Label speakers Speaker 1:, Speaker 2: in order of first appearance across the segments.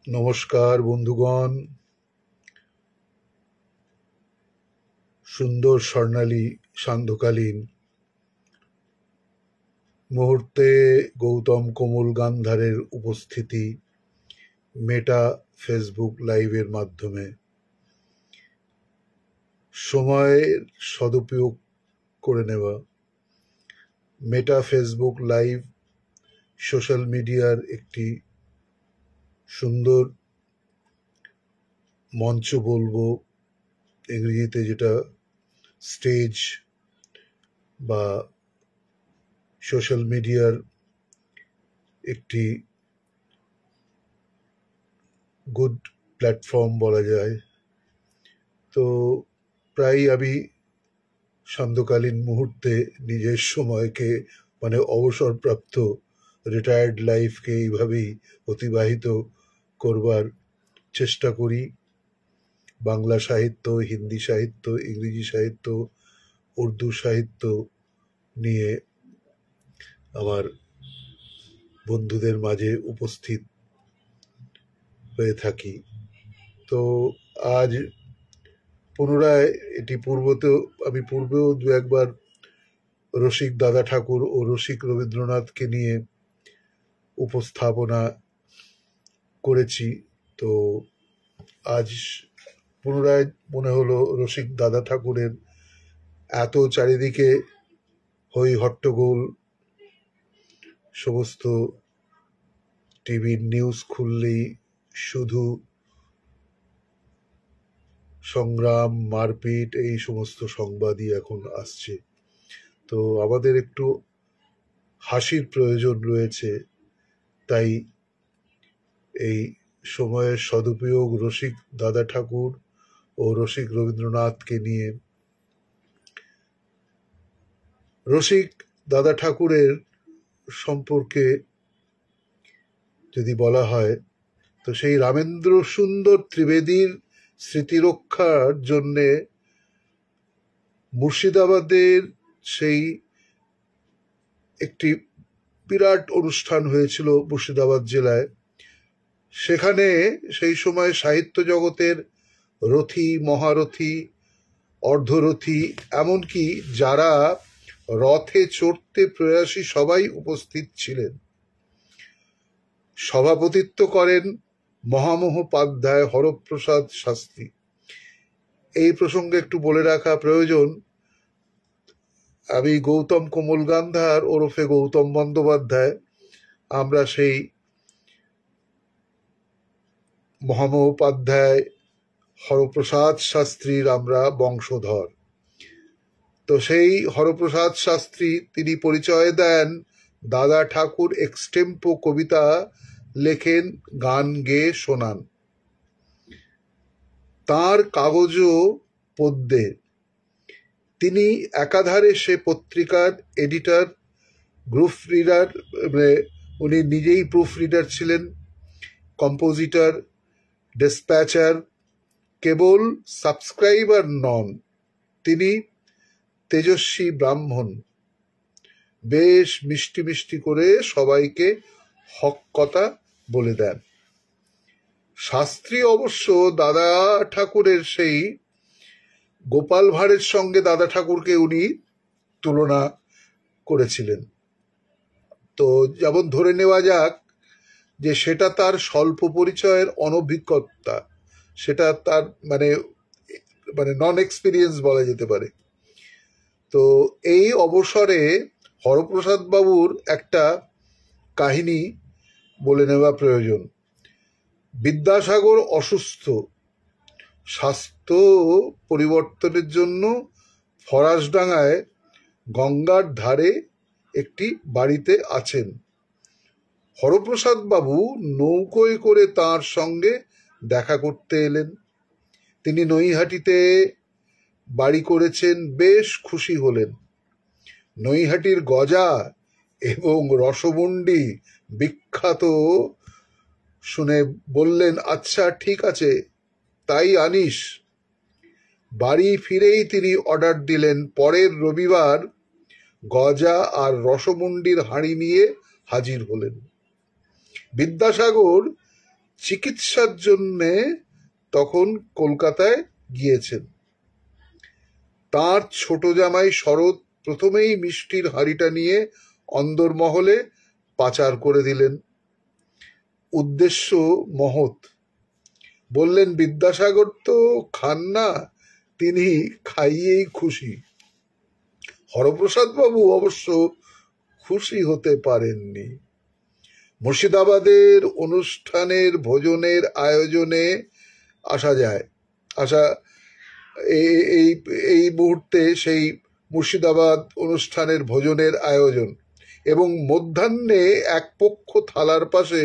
Speaker 1: নমস্কার বন্ধুগণ। সুন্দর স্বর্ণালী সান্ধ্যকালীন মুহূর্তে গৌতম কোমল গান্ধারের উপস্থিতি মেটা ফেসবুক লাইভের মাধ্যমে সময়ের সদুপয়োগ করে নেওয়া। মেটা ফেসবুক লাইভ সোশ্যাল মিডিয়ার একটি সুন্দর মঞ্চ বলবো, ইংরেজিতে যেটা স্টেজ বা সোশ্যাল মিডিয়ার একটি গুড প্ল্যাটফর্ম বলা যায়। তো প্রায় আমি সান্ধ্যকালীন মুহূর্তে নিজের সময়কে অবসরপ্রাপ্ত রিটায়ার্ড লাইফকে এইভাবেই অতিবাহিত করবার চেষ্টা করি। বাংলা সাহিত্য, হিন্দি সাহিত্য, ইংরেজি সাহিত্য, উর্দু সাহিত্য নিয়ে আমার বন্ধুদের মাঝে উপস্থিত হয়ে থাকি। তো আজ পুনরায় এটি আমি পূর্বেও দু একবার রসিক দাদা ঠাকুর ও রসিক রবীন্দ্রনাথকে নিয়ে উপস্থাপনা করেছি। তো আজ পুনরায় মনে হলো রসিক দাদা ঠাকুরের এত চারিদিকে হই হট্টগোল, সমস্ত টিভির নিউজ খুললেই শুধু সংগ্রাম, মারপিট, এই সমস্ত সংবাদই এখন আসছে। তো আমাদের একটু হাসির প্রয়োজন রয়েছে। তাই এই সময়ের সদুপয়োগ রসিক দাদা ঠাকুর ও রসিক রবীন্দ্রনাথকে নিয়ে। রসিক দাদা ঠাকুরের সম্পর্কে যদি বলা হয়, তো সেই রামেন্দ্র সুন্দর ত্রিবেদীর স্মৃতিরক্ষার জন্যে মুর্শিদাবাদের সেই একটি বিরাট অনুষ্ঠান হয়েছিল মুর্শিদাবাদ জেলায়। সেখানে সেই সময় সাহিত্য জগতের রথী, মহারথী, অর্ধরথী, এমনকি যারা রথে চড়তে প্রয়াসী সবাই উপস্থিত ছিলেন। সভাপতিত্ব করেন মহামহোপাধ্যায় হরপ্রসাদ শাস্ত্রী। এই প্রসঙ্গে একটু বলে রাখা প্রয়োজন, আমি গৌতম কোমল গান্ধার ওরফে গৌতম বন্দ্যোপাধ্যায়, আমরা সেই মহামহোপাধ্যায় হরপ্রসাদ শাস্ত্রীর আমরা বংশধর। তো সেই হরপ্রসাদ শাস্ত্রী তিনি পরিচয় দেন, দাদা ঠাকুর এক্সটেম্পো কবিতা লেখেন, গান গেয়ে শোনান। তাঁর কাগজও পদ্যে। তিনি একাধারে সে পত্রিকার এডিটর, গ্রুপ রিডার, উনি নিজেই প্রুফ রিডার ছিলেন, কম্পোজিটর, ডিসপ্যাচার, কেবল সাবস্ক্রাইবার নন, তিনি তেজস্বী ব্রাহ্মণ। বেশ মিষ্টি মিষ্টি করে সবাইকে হক কথা বলে দেন। শাস্ত্রী অবশ্য দাদা ঠাকুরের সেই গোপাল ভাঁড়ের সঙ্গে দাদা ঠাকুরকে উনি তুলনা করেছিলেন। তো যেমন ধরে নেওয়া যাক যে সেটা তার স্বল্প পরিচয়ের অনভিজ্ঞতা, সেটা তার মানে নন এক্সপিরিয়েন্স বলা যেতে পারে। তো এই অবসরে হরপ্রসাদ বাবুর একটা কাহিনী বলে নেওয়া প্রয়োজন। বিদ্যাসাগর অসুস্থ, স্বাস্থ্য পরিবর্তনের জন্য ফরাসডাঙ্গায় গঙ্গার ধারে একটি বাড়িতে আছেন। হরপ্রসাদ বাবু নৌকোয় করে তাঁর সঙ্গে দেখা করতে এলেন। তিনি নৈহাটিতে বাড়ি করেছেন, বেশ খুশি হলেন। নৈহাটির গজা এবং রসমুন্ডি বিখ্যাত শুনে বললেন, আচ্ছা ঠিক আছে, তাই আনিস। বাড়ি ফিরেই তিনি অর্ডার দিলেন, পরের রবিবার গজা আর রসমুন্ডির হাঁড়ি নিয়ে হাজির হলেন। বিদ্যাসাগর চিকিৎসার জন্যে তখন কলকাতায় গিয়েছেন। তার ছোট জামাই শরৎ প্রথমেই মিষ্টির হাঁড়িটা নিয়ে অন্দরমহলে পাচার করে দিলেন। উদ্দেশ্য মহৎ। বললেন, বিদ্যাসাগর তো খান না, তিনি খাইয়েই খুশি। হরপ্রসাদ বাবু অবশ্য খুশি হতে পারেননি। মুর্শিদাবাদের অনুষ্ঠানের ভোজনের আয়োজনে এই মুহূর্তে সেই মুর্শিদাবাদ অনুষ্ঠানের ভোজনের আয়োজন, এবং মধ্যাহ্নে এক পক্ষ থালার পাশে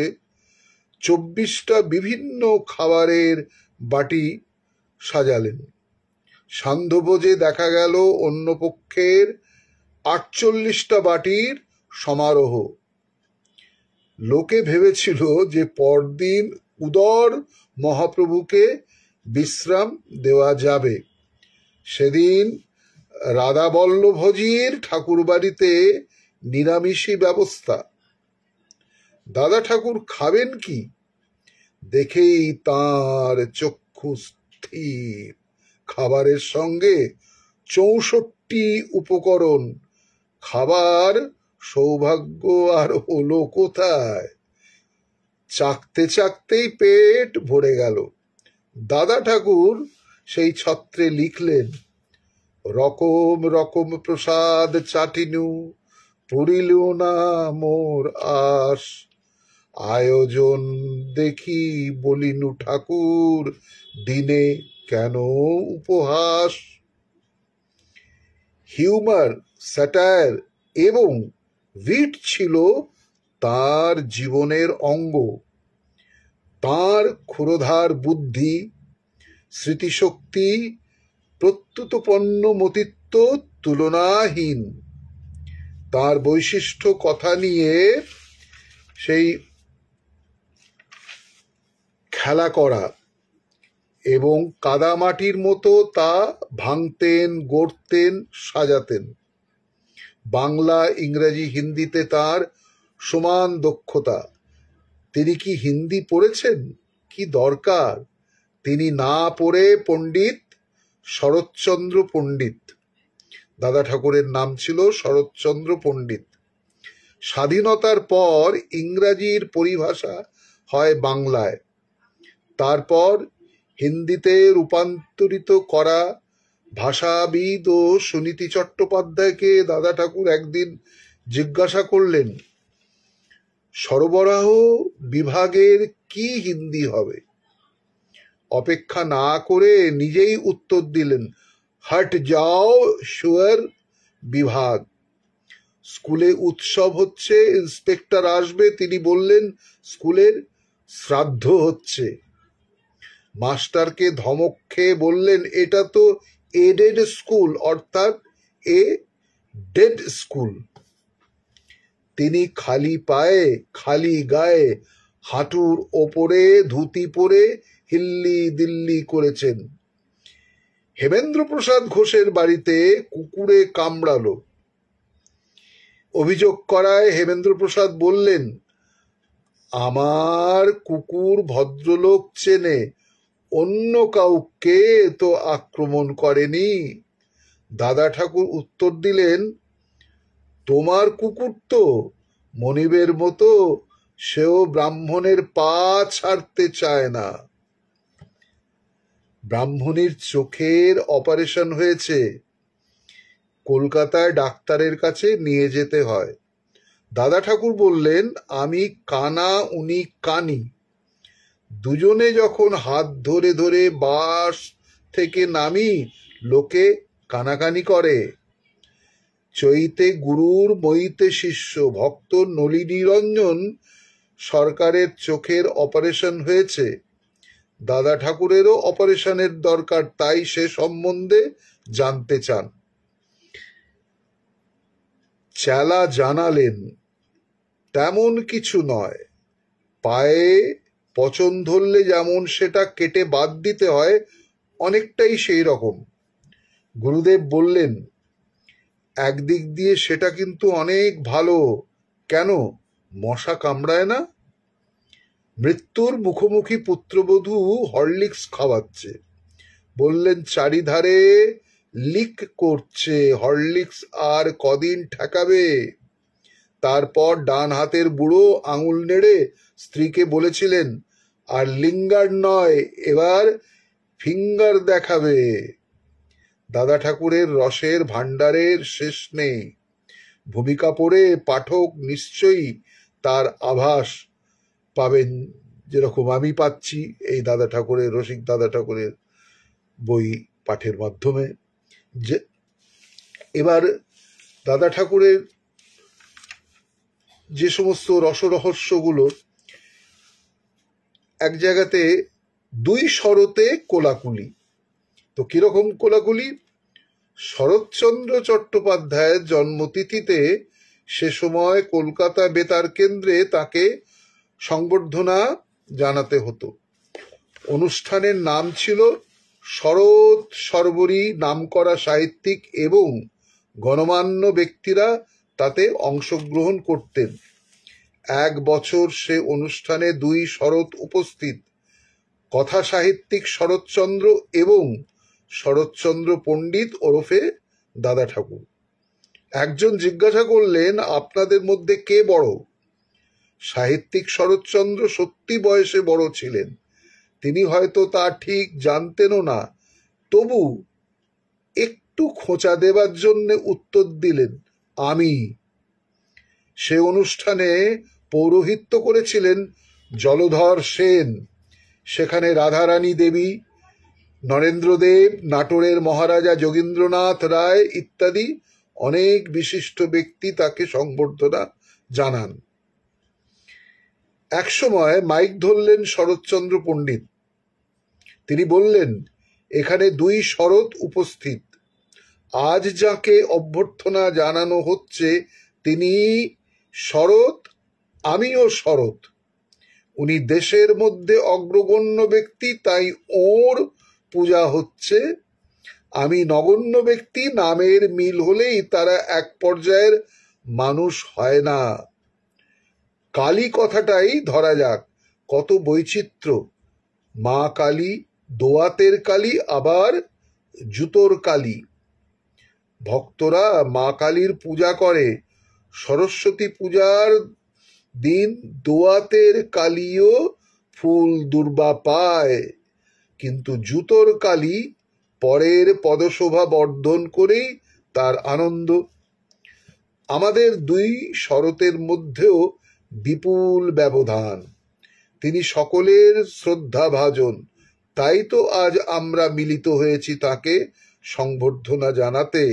Speaker 1: 24টা বিভিন্ন খাবারের বাটি সাজালেন। সান্ধ্যভোজে দেখা গেল অন্য পক্ষের 48টা বাটির সমারোহ। লোকে ভেবেছিল যে পরদিন উদর মহাপ্রভুকে বিশ্রাম দেওয়া যাবে। সেদিন রাধাবল্লভজির ঠাকুরবাড়িতে নিরামিষই ব্যবস্থা। দাদা ঠাকুর খাবেন কি দেখেই তাঁর চক্ষু স্থির। খাবারের সঙ্গে 64 উপকরণ। খাবার সৌভাগ্য আর হলো কোথায়? চাকতে চাকতেই পেট ভরে গেল। দাদা ঠাকুর সেই ছত্রে লিখলেন, রকম রকম প্রসাদ চাটিনু, পুরিল না মোর আস। আয়োজন দেখি বলিনু ঠাকুর, দিনে কেন উপহাস। হিউমার, স্যাটায়ার এবং উইট ছিল তার জীবনের অঙ্গ। তার ক্ষুরধার বুদ্ধি, স্মৃতিশক্তি, প্রত্যুতপন্ন মতিত্ব তুলনাহীন। তার বৈশিষ্ট্য কথা নিয়ে সেই খেলা করা এবং কাদামাটির মতো তা ভাঙতেন, গড়তেন, সাজাতেন। বাংলা, ইংরেজি, হিন্দিতে তার সমান দক্ষতা। তিনি কি হিন্দি পড়েছেন? কি দরকার? তিনি না পড়ে পণ্ডিত শরৎচন্দ্র পণ্ডিত। দাদা ঠাকুরের নাম ছিল শরৎচন্দ্র পণ্ডিত। স্বাধীনতার পর ইংরাজির পরিভাষা হয় বাংলায়, তারপর হিন্দিতে রূপান্তরিত করা। ভাষাবিদ ও সুনীতি চট্টোপাধ্যায়কে দাদা ঠাকুর একদিন জিজ্ঞাসা করলেন, সরবরাহ বিভাগের কি হিন্দি হবে? অপেক্ষা না করে নিজেই উত্তর দিলেন, হট যাও শুয়ার বিভাগ। স্কুলে উৎসব হচ্ছে, ইন্সপেক্টর আসবে, তিনি বললেন স্কুলের শ্রাদ্ধ হচ্ছে। মাস্টারকে ধমক খেয়ে বললেন, এটা তো এডেড স্কুল, অর্থাৎ এ ডেড স্কুল। তিনি খালি পায়ে, খালি গায়ে, হাঁটুর ওপরে ধুতি পরে হিল্লি দিল্লি করেছেন। হেমেন্দ্রপ্রসাদ ঘোষের বাড়িতে কুকুরে কামড়ালো। অভিযোগ করায় হেমেন্দ্রপ্রসাদ বললেন, আমার কুকুর ভদ্রলোক চেনে, অন্য কাউকে তো আক্রমণ করেনি। দাদা ঠাকুর উত্তর দিলেন, তোমার কুকুর তো মনিবের মতো, সেও ব্রাহ্মণের পা ছাড়তে চায় না। ব্রাহ্মণীর চোখের অপারেশন হয়েছে, কলকাতায় ডাক্তারের কাছে নিয়ে যেতে হয়। দাদা ঠাকুর বললেন, আমি কানা, উনি কানি। দুজনে যখন হাত ধরে ধরে বাস থেকে নামি, লোকে কানাকানি করে। চৈতে গুরুর, মইতে শিষ্য। ভক্ত নলিনীরঞ্জন সরকারের চোখের অপারেশন হয়েছে। দাদা ঠাকুরেরও অপারেশনের দরকার, তাই সে সম্বন্ধে জানতে চান। চেলা জানালেন, তেমন কিছু নয়, পায়ে পচন ধরলে যেমন সেটা কেটে বাদ দিতে হয়, অনেকটাই সেই রকম। গুরুদেব বললেন, একদিক দিয়ে সেটা কিন্তু অনেক ভালো। কেন, মশা কামড়ায় না? মৃত্যুর মুখোমুখি পুত্রবধূ হরলিক্স খাওয়াচ্ছে। বললেন, চারিধারে লিক করছে, হরলিক্স আর কদিন ঠেকাবে? তারপর ডান হাতের বুড়ো আঙুল নেড়ে স্ত্রীকে বলেছিলেন, আর লিঙ্গার নয়, এবার ফিঙ্গার দেখাবে। দাদা ঠাকুরের রসের ভাণ্ডারের শেষ নেই। ভূমিকা পড়ে পাঠক নিশ্চয়ই তার আভাস পাবেন, যেরকম আমি পাচ্ছি এই দাদা ঠাকুরের, রসিক দাদা ঠাকুরের বই পাঠের মাধ্যমে। যে এবার দাদা ঠাকুরের যে সমস্ত রসরহস্যগুলো এক জায়গাতে দুই শরতে কোলাকুলি। তো কিরকম কোলাকুলি? শরৎচন্দ্র চট্টোপাধ্যায়ের জন্মতিথিতে সে সময় কলকাতা বেতার কেন্দ্রে তাকে সংবর্ধনা জানাতে হতো। অনুষ্ঠানের নাম ছিল শরৎ সর্বরী। নামকরা সাহিত্যিক এবং গণমান্য ব্যক্তিরা তাতে অংশগ্রহণ করতেন। এক বছর সে অনুষ্ঠানে দুই শরৎ উপস্থিত, কথা সাহিত্যিক শরৎচন্দ্র এবং শরৎচন্দ্র পণ্ডিত ওরফে দাদা ঠাকুর। একজন জিজ্ঞাসা করলেন, আপনাদের মধ্যে কে বড়? সাহিত্যিক শরৎচন্দ্র সত্যি বয়সে বড় ছিলেন, তিনি হয়তো তা ঠিক জানতেনও না, তবু একটু খোঁচা দেবার জন্য উত্তর দিলেন, আমি। সে অনুষ্ঠানে পৌরোহিত্য করেছিলেন জলধর সেন। সেখানে রাধারানী দেবী, নরেন্দ্রদেব, নাটোরের মহারাজা যোগীন্দ্রনাথ রায় ইত্যাদি অনেক বিশিষ্ট ব্যক্তি তাকে সংবর্ধনা জানান। একসময় মাইক ধরলেন শরৎচন্দ্র পণ্ডিত। তিনি বললেন, এখানে দুই শরৎ উপস্থিত। আজ যাকে অভ্যর্থনা জানানো হচ্ছে তিনি শরৎ, আমিও শরৎ। উনি দেশের মধ্যে অগ্রগণ্য ব্যক্তি, তাই ওর পূজা হচ্ছে। আমি নগণ্য ব্যক্তি, নামের মিল হলেই তারা এক পর্যায়ের মানুষ হয় না। কালী কথাটাই ধরা যাক, কত বৈচিত্র্য। মা কালী, দোয়াতের কালী, আবার জুতোর কালী। ভক্তরা মা কালীর পূজা করে। সরস্বতী পূজার দিন দোয়াতের কালীও ফুল দুর্বা পায়, কিন্তু জুতোর কালী পরের পদশোভা বর্ধন করেই তার আনন্দ। আমাদের দুই শরতের মধ্যেও বিপুল ব্যবধান। তিনি সকলের শ্রদ্ধাভাজন, তাই তো আজ আমরা মিলিত হয়েছি তাকে সংবর্ধনা জানাতে।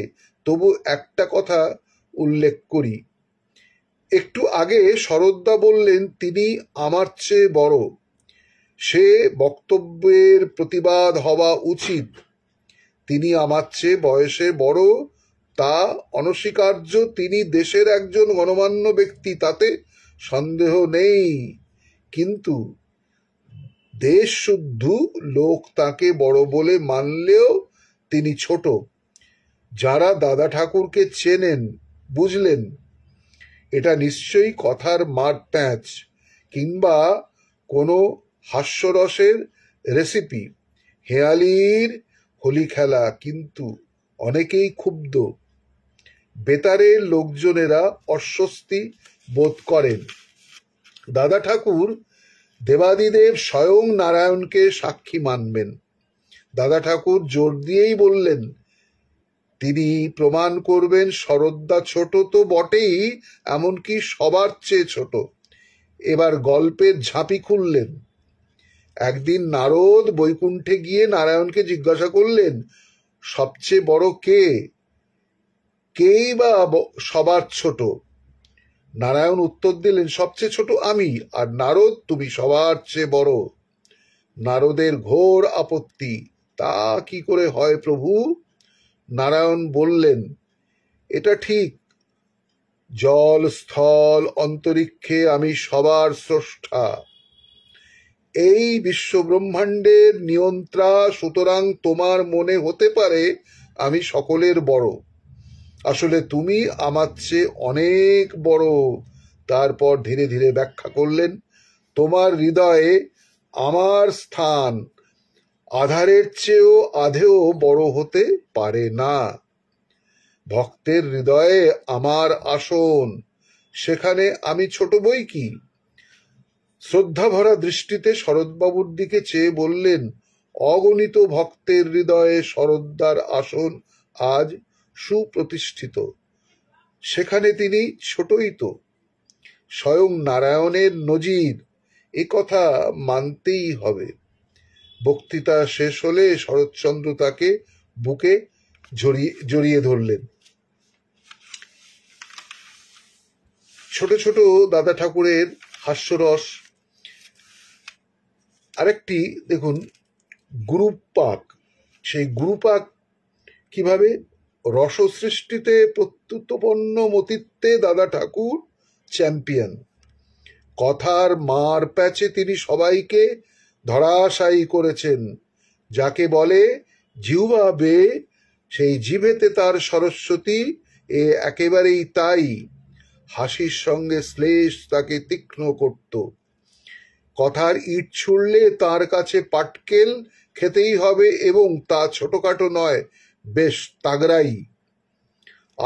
Speaker 1: তবু একটা কথা উল্লেখ করি, একটু আগে শরৎদা বললেন তিনি আমার চেয়ে বড়। সে বক্তব্যের প্রতিবাদ হওয়া উচিত। তিনি আমার চেয়ে বয়সে বড় তা অনস্বীকার্য। তিনি দেশের একজন গণমান্য ব্যক্তি, তাতে সন্দেহ নেই, কিন্তু দেশ শুদ্ধ লোক তাকে বড় বলে মানলেও তিনি ছোট। যারা দাদা ঠাকুরকে চেনেন বুঝলেন এটা নিশ্চয়ই কথার মার প্যাঁচ কিংবা কোনো হাস্যরসের রেসিপি, হেয়ালির হোলি খেলা। কিন্তু অনেকেই ক্ষুব্ধ। বেতারের লোকজনেরা অস্বস্তি বোধ করেন। দাদা ঠাকুর দেবাদিদেব স্বয়ং নারায়ণকে সাক্ষী মানবেন। দাদা ঠাকুর জোর দিয়েই বললেন তিনি প্রমাণ করবেন শরৎদা ছোট তো বটেই, এমনকি সবার চেয়ে ছোট। এবার গল্পের ঝাঁপি খুললেন। একদিন নারদ বৈকুণ্ঠে গিয়ে নারায়ণকে জিজ্ঞাসা করলেন, সবচেয়ে বড় কে? কেই বা সবার ছোট? নারায়ণ উত্তর দিলেন, সবচেয়ে ছোট আমি, আর নারদ তুমি সবার চেয়ে বড়। নারদের ঘোর আপত্তি, তা কি করে হয় প্রভু? নারায়ণ বললেন, এটা ঠিক, জল স্থল অন্তরিক্ষে আমি সবার স্রষ্টা, এই বিশ্বব্রহ্মাণ্ডের নিয়ন্ত্রা। সুতরাং তোমার মনে হতে পারে আমি সকলের বড়, আসলে তুমি আমার চেয়ে অনেক বড়। তারপর ধীরে ধীরে ব্যাখ্যা করলেন, তোমার হৃদয়ে আমার স্থান আধারের চেয়েও আধেও বড় হতে পারে না। ভক্তের হৃদয়ে আমার আসন, সেখানে আমি ছোট বই কি। শ্রদ্ধাভরা দৃষ্টিতে শরৎবাবুর দিকে চেয়ে বললেন, অগণিত ভক্তের হৃদয়ে শরৎদার আসন আজ সুপ্রতিষ্ঠিত, সেখানে তিনি ছোটই তো। স্বয়ং নারায়ণের নজির, এ কথা মানতেই হবে। বক্তৃতা শেষ হলে শরৎচন্দ্র তাকে বুকে জড়িয়ে ধরলেন। ছোট ছোট দাদা ঠাকুরের হাস্যরস। আরেকটি দেখুন, গুরুপাক। সেই গুরুপাক কিভাবে? রস সৃষ্টিতে প্রত্যুত্পন্ন মতিত্বে দাদা ঠাকুর চ্যাম্পিয়ন। কথার মার প্যাচে তিনি সবাইকে ধরাশায়ী করেছেন। যাকে বলে জিহ্বা বেয়ে, সেই জিভেতে তার সরস্বতী, এ একেবারেই তাই। হাসির সঙ্গে শ্লেষ তাকে তীক্ষ্ণ করত। কথার ইট ছুড়লে তার কাছে পাটকেল খেতেই হবে, এবং তা ছোটখাটো নয়, বেশ তাগড়াই।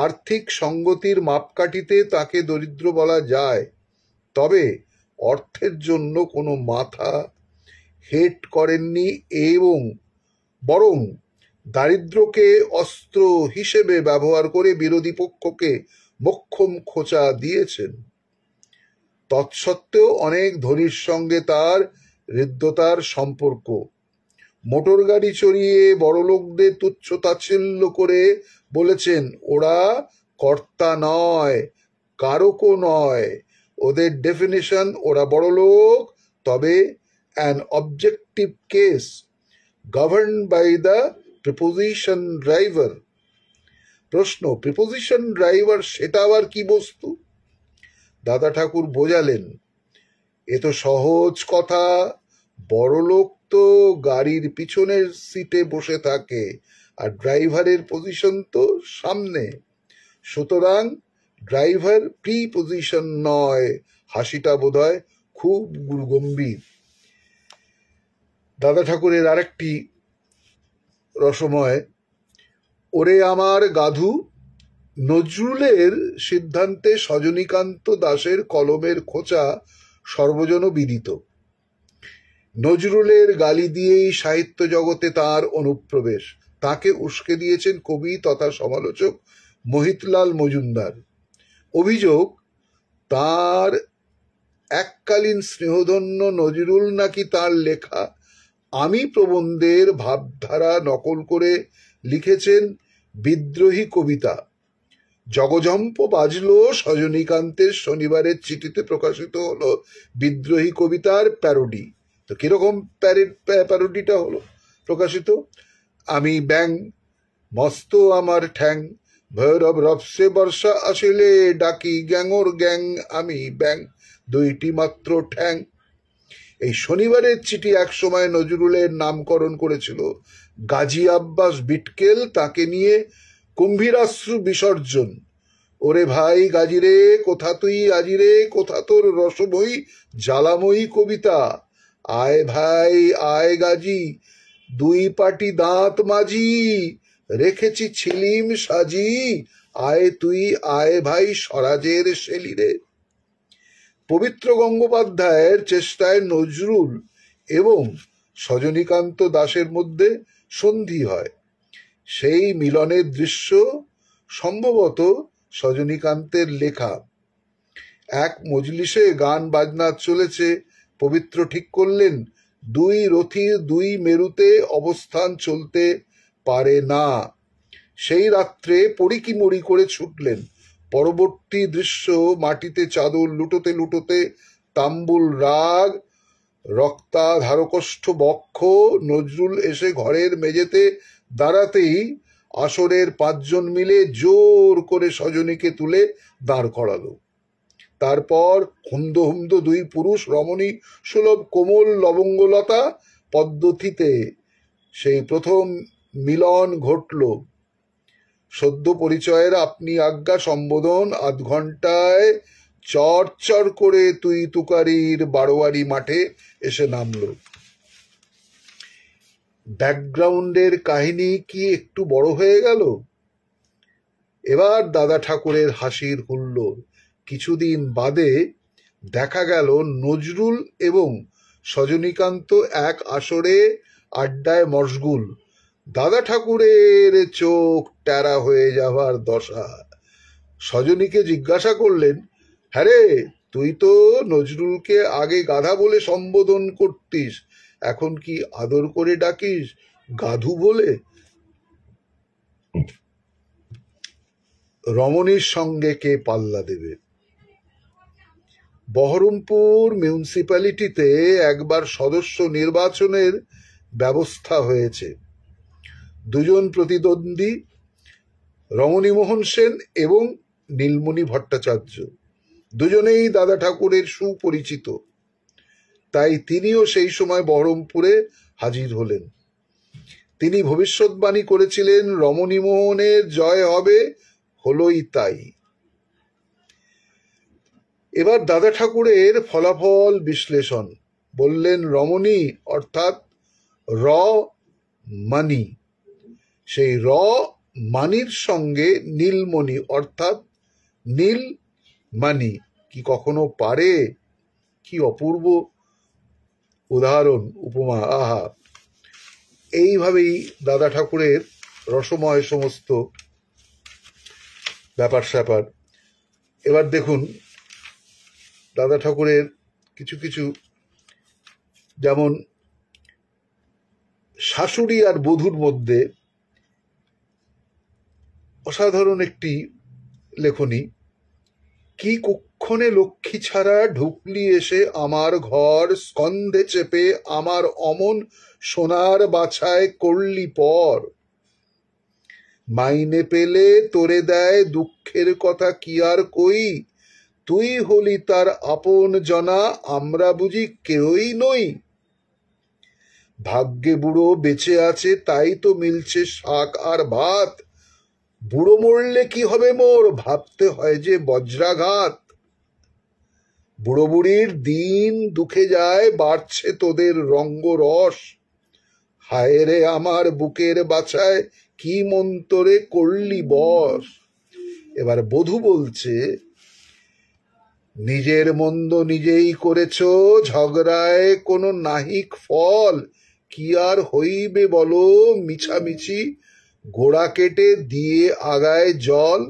Speaker 1: আর্থিক সঙ্গতির মাপকাঠিতে তাকে দরিদ্র বলা যায়, তবে অর্থের জন্য কোনো মাথা হেট করেননি, এবং বরং দারিদ্র্যকে অস্ত্র হিসেবে ব্যবহার করে বিরোধী পক্ষকে মোক্ষম খোঁচা দিয়েছেন। তৎসত্ত্বেও অনেক ধনীর সঙ্গে তার হৃদ্যতার সম্পর্ক। মোটর গাড়ি চড়িয়ে বড়লোকদের তুচ্ছ তাচ্ছিল্য করে বলেছেন, ওরা কর্তা নয়, কারকও নয়। ওদের ডেফিনিশন, ওরা বড়লোক, তবে an objective case governed by the preposition driver। প্রশ্ন, প্রিপোজিশন ড্রাইভার সেটা আবার কি বস্তু? দাদা ঠাকুর বোঝালেন, এ তো সহজ কথা। বড়লোক তো গাড়ির পিছনের সিটে বসে থাকে, আর ড্রাইভারের পজিশন তো সামনে, সুতরাং ড্রাইভার প্রিপোজিশন নয়। হাসিটা বোধহয় খুব গম্ভীর। দাদা ঠাকুরের আরেকটি রসময়, ওরে আমার গাধু। নজরুলের সিদ্ধান্তে সজনীকান্ত দাশের কলমের খোঁচা সর্বজনবিদিত। নজরুলের গালি দিয়েই সাহিত্য জগতে তার অনুপ্রবেশ। তাকে উস্কে দিয়েছেন কবি তথা সমালোচক মোহিতলাল মজুমদার। অভিযোগ, তার এককালীন স্নেহধন্য নজরুল নাকি তার লেখা আমি প্রবন্ধের ভাবধারা নকল করে লিখেছেন বিদ্রোহী কবিতা। জগজম্প বাজল সজনীকান্তের শনিবারের চিঠিতে প্রকাশিত হলো বিদ্রোহী কবিতার প্যারোডি। তো কিরকম প্যারোডিটা হলো প্রকাশিত? আমি ব্যাং, মস্ত আমার ঠ্যাং, ভৈরব রবসে বর্ষা আসিলে ডাকি গ্যাঙর গ্যাং, আমি ব্যাং, দুইটি মাত্র ঠ্যাং। এই শনিবারের চিঠি একসময় নজরুলের নামকরণ করেছিল গাজী আব্বাস বিটকেল, তাকে নিয়ে কুম্ভীরাশ্রু বিসর্জন। ওরে ভাই গাজীরে, কোথা তুই আজিরে, কোথা তোর রসময়ী জ্বালাময়ী কবিতা। আয় ভাই আয় গাজী, দুই পাটি দাঁত মাঝি, রেখেছি ছিলিম সাজি, আয় তুই আয় ভাই স্বরাজের শেলিরে। পবিত্র গঙ্গোপাধ্যায়ের চেষ্টায় নজরুল এবং সজনীকান্ত দাশের মধ্যে সন্ধি হয়। সেই মিলনের দৃশ্য সম্ভবত সজনীকান্তের লেখা। এক মজলিসে গান বাজনা চলেছে, পবিত্র ঠিক করলেন দুই রথীর দুই মেরুতে অবস্থান চলতে পারে না। সেই রাত্রে পড়িকি মরি করে ছুটলেন। পরবর্তী দৃশ্য, মাটিতে চাদর লুটোতে লুটোতে তাম্বুল রাগ, রক্তাধারকষ্ঠ বক্ষ। নজরুল এসে ঘরের মেঝেতে দাঁড়াতেই আসরের 5 জন মিলে জোর করে সজনীকে তুলে দাঁড় করালো। তারপর হুমদো হুমদো দুই পুরুষ রমণী সুলভ কোমল লবঙ্গলতা পদ্ধতিতে সেই প্রথম মিলন ঘটল। সদ্য পরিচয়ের আপনি আজ্ঞা সম্বোধন 8 ঘন্টায় চর করে তুই তুকারির বারোয়ারি মাঠে এসে নামলো। ব্যাকগ্রাউন্ডের কাহিনী কি একটু বড় হয়ে গেল? এবার দাদা ঠাকুরের হাসির হুল্লোড়। কিছুদিন বাদে দেখা গেল নজরুল এবং সজনীকান্ত এক আসরে আড্ডায় মশগুল। দাদা ঠাকুরের চোখ ট্যারা হয়ে যাবার দশা। সজনীকে জিজ্ঞাসা করলেন, হ্যাঁ রে, তুই তো নজরুলকে আগে গাধা বলে সম্বোধন করতিস, এখন কি আদর করে ডাকিস গাধু বলে? রমণীর সঙ্গে কে পাল্লা দেবে? বহরমপুর মিউনিসিপ্যালিটিতে একবার সদস্য নির্বাচনের ব্যবস্থা হয়েছে। দুজন প্রতিদ্বন্দ্বী, রমণীমোহন সেন এবং নীলমণি ভট্টাচার্য, দুজনেই দাদা ঠাকুরের সুপরিচিত। তাই তিনিও সেই সময় বহরমপুরে হাজির হলেন। তিনি ভবিষ্যৎবাণী করেছিলেন রমণীমোহনের জয় হবে, হলোই তাই। এবার দাদা ঠাকুরের ফলাফল বিশ্লেষণ। বললেন, রমণী অর্থাৎ র মানি, সেই র মানির সঙ্গে নীলমণি অর্থাৎ নীল মানি কি কখনো পারে? কি অপূর্ব উদাহরণ, উপমা! আহা! এইভাবেই দাদা ঠাকুরের রসময় সমস্ত ব্যাপার স্যাপার। এবার দেখুন দাদা ঠাকুরের কিছু কিছু, যেমন শাশুড়ি আর বধূর মধ্যে অসাধারণ একটি লেখনী। কি কুক্ষণে লক্ষ্মী ছাড়া ঢুকলি এসে আমার ঘর, স্কন্ধে চেপে আমার অমন সোনার বাছায় করলি পর। মাইনে পেলে তোরে দেয় দুঃখের কথা কি আর কই, তুই হলি তার আপন জনা, আমরা বুঝি কেউই নই। ভাগ্যে বুড়ো বেঁচে আছে তাই তো মিলছে শাক আর ভাত, বুড়ো মরলে কি হবে মোর, ভাবতে হয় যে বজ্রাঘাত। বুড়ো বুড়ির দিন দুঃখে যায়, বাড়ছে তোদের রঙ্গরস, হায় রে আমার বুকের বাছায় কি মন্তরে করলি বস। এবার বধূ বলছে, নিজের মন্দ নিজেই করেছ, ঝগড়ায় কোনো নাহিক ফল, কি আর হইবে বলো, মিছামিছি গোড়া কেটে দিয়ে আগায় জল।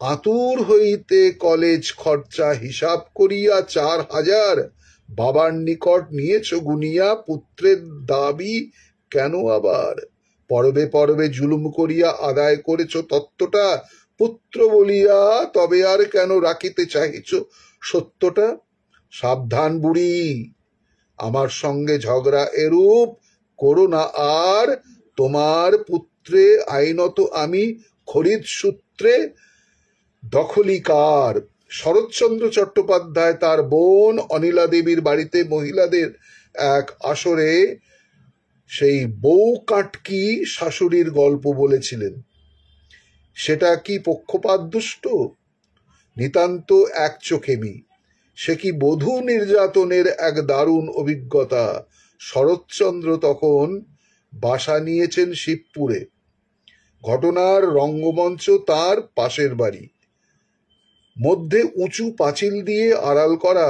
Speaker 1: আতুর হইতে কলেজ খরচা হিসাব করিয়া 4,000 বাবার নিকট নিয়েছ গুনিয়া, পুত্রের দাবি কেন আবার? পর্বে পর্বে জুলুম করিয়া আদায় করেছ তত্ত্বটা, পুত্র বলিয়া তবে আর কেন রাখিতে চাহিছ সত্যটা? সাবধান বুড়ি, আমার সঙ্গে ঝগড়া এরূপ করো না আর, তোমার পুত্রে আইনত আমি খরিদ সূত্রে দখলিকার। শরৎচন্দ্র চট্টোপাধ্যায় তার বোন অনিলা দেবীর বাড়িতে মহিলাদের এক আসরে সেই বউ কাটকি শাশুড়ির গল্প বলেছিলেন। সেটা কি পক্ষপাত দুষ্ট? নিতান্ত একচোখেমি। সে কি বধূ নির্যাতনের এক দারুণ অভিজ্ঞতা। শরৎচন্দ্র তখন বাসা নিয়েছেন শিবপুরে। ঘটনার রঙ্গমঞ্চ তার পাশের বাড়ি। মধ্যে উঁচু পাঁচিল দিয়ে আড়াল করা,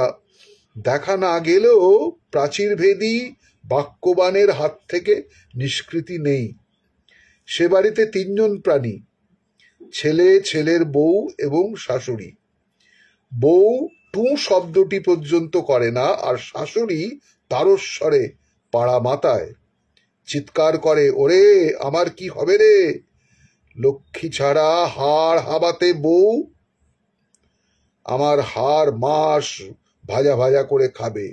Speaker 1: দেখা না গেলেও প্রাচীরভেদী বাক্যবাণের হাত থেকে নিষ্কৃতি নেই। সে বাড়িতে 3 জন প্রাণী, ছেলে, ছেলের বউ এবং শাশুড়ি। বউ টু শব্দটি পর্যন্ত করে না, আর শাশুড়ি তারস্বরে পাড়া মাতায় চিৎকার করে, ওরে আমার কি হবে রে, লক্ষ্মী ছাড়া হাড় হাবাতে বউ, আমার হাড় মাস ভাজা ভাজা করে খাবে,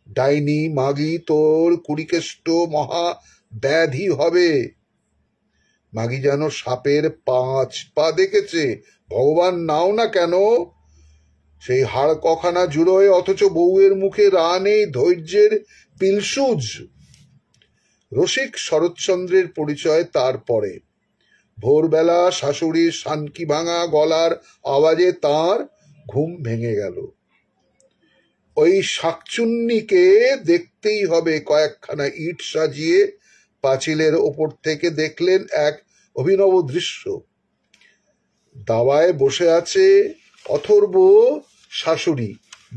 Speaker 1: ডাইনি মাগি তোর কুড়িকেষ্ট মহা ব্যাধি হবে। মাগি যেন সাপের 5 পা দেখেছে, ভগবান নাও না কেন। সেই হাড় কখানা জুড়োয়, অথচ বউয়ের মুখে রা নেই ধৈর্যের পিলসুজ। রসিক শরৎচন্দ্রের পরিচয় তারপরে। ভোরবেলা শাশুড়ির সানকি ভাঙা গলার আওয়াজে তাঁর ঘুম ভেঙে গেল। ওই শাকচুন্নিকে দেখতেই হবে। কয়েকখানা ইট সাজিয়ে পাঁচিলের ওপর থেকে দেখলেন এক অভিনব দৃশ্য। দাওয়ায় বসে আছে অথর্ব শাশুড়ি।